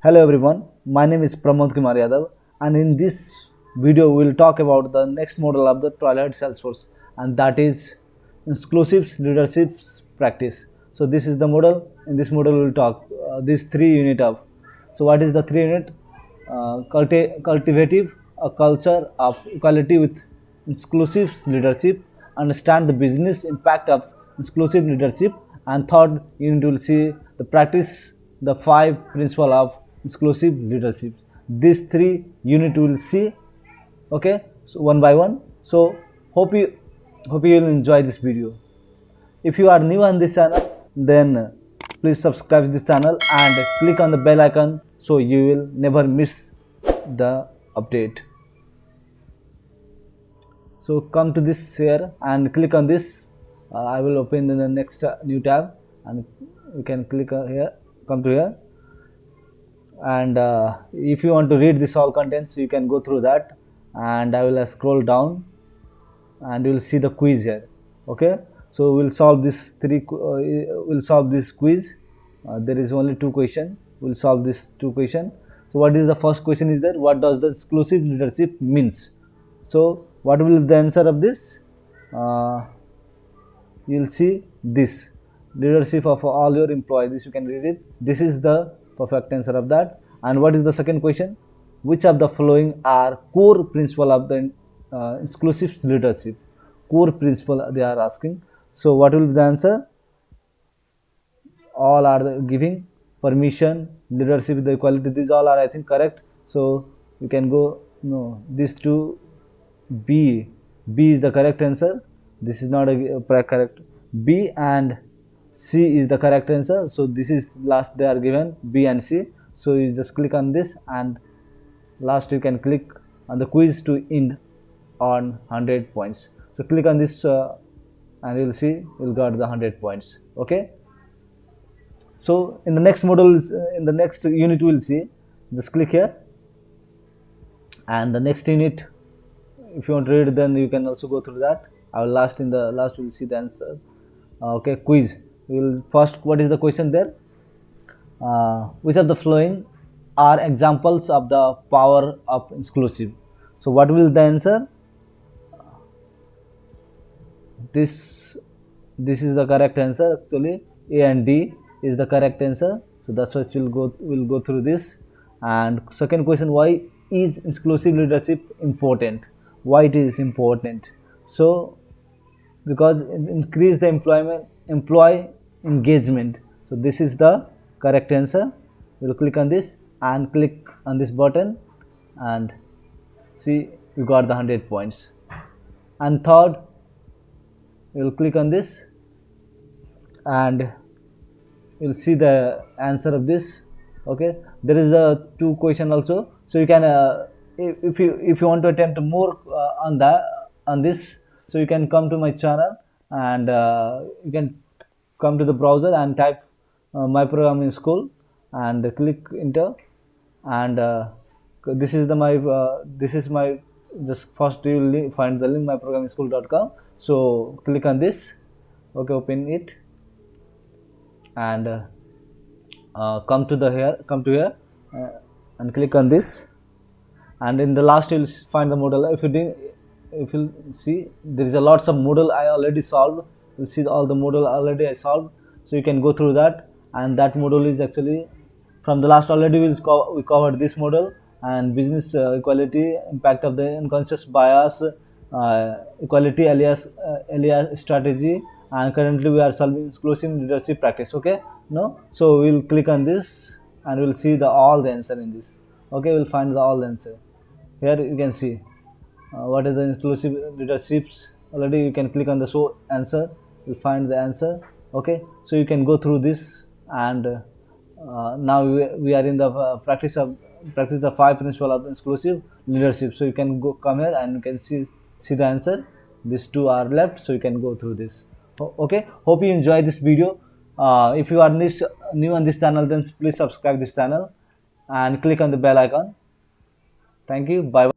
Hello everyone, my name is Pramod Kumar Yadav, and in this video we will talk about the next model of the trailhead salesforce, and that is exclusive leadership practice. So this is the model. In this model we will talk these three unit of. So what is the three unit? Cultivative, a culture of equality with exclusive leadership, understand the business impact of exclusive leadership, and third unit will see the practice the five principle of exclusive leadership. These three unit will see, okay, so one by one. So hope you will enjoy this video. If you are new on this channel, then please subscribe this channel and click on the bell icon so you will never miss the update. So come to this here and click on this. I will open in the next new tab, and you can click here, come to here, and if you want to read this all contents, you can go through that, and I will scroll down and you will see the quiz here. Okay, so we'll solve this we'll solve this quiz. There is only two question. We'll solve this two question. So what is the first question is there? What does the exclusive leadership means? So what will be the answer of this? You'll see this leadership of all your employees. This you can read it. This is the perfect answer of that. And what is the second question? Which of the following are core principle of the exclusive leadership? Core principle they are asking. So what will be the answer? All are giving permission, leadership, the equality. These all are, I think, correct. So you can go, no, these two. B is the correct answer. This is not a correct. B and C is the correct answer. So this is last they are given, B and C. So you just click on this, and last you can click on the quiz to end on 100 points. So click on this and you'll see you'll got the 100 points. Okay, so in the next model, in the next unit we'll see, just click here, and the next unit, if you want to read, then you can also go through that. I will in the last we'll see the answer. Okay, quiz. We will first, what is the question there? Which of the following are examples of the power of exclusive? So what will the answer? This is the correct answer. Actually, A and D is the correct answer. So that's what we'll go through this. And second question, why is exclusive leadership important? Why it is important? So because it increase the employee engagement. So this is the correct answer. We'll click on this and click on this button, and see you got the 100 points. And third, we'll click on this and you'll see the answer of this. Okay, there is a two question also, so you can if you want to attempt more on this, so you can come to my channel, and you can come to the browser and type my programming school and click enter, and this is my just first you will find the link myprogrammingschool.com. so click on this. Okay, open it, and come to here and click on this, and in the last you will find the model. If you see, there is a lots of model I already solved. You see all the model already I solved, so you can go through that. And that model is actually from the last already we covered this model, and business equality, impact of the unconscious bias, equality alias strategy, and currently we are solving exclusive leadership practice. Okay, no, so we'll click on this and we'll see all the answer in this. Okay, we'll find all the answer here. You can see what is the exclusive leaderships. Already you can click on the show answer, you'll find the answer. Okay, so you can go through this, and now we are in the practice the five principle of exclusive leadership. So you can come here and you can see the answer. These two are left, so you can go through this. Okay, hope you enjoy this video. If you are new on this channel, then please subscribe this channel and click on the bell icon. Thank you. Bye.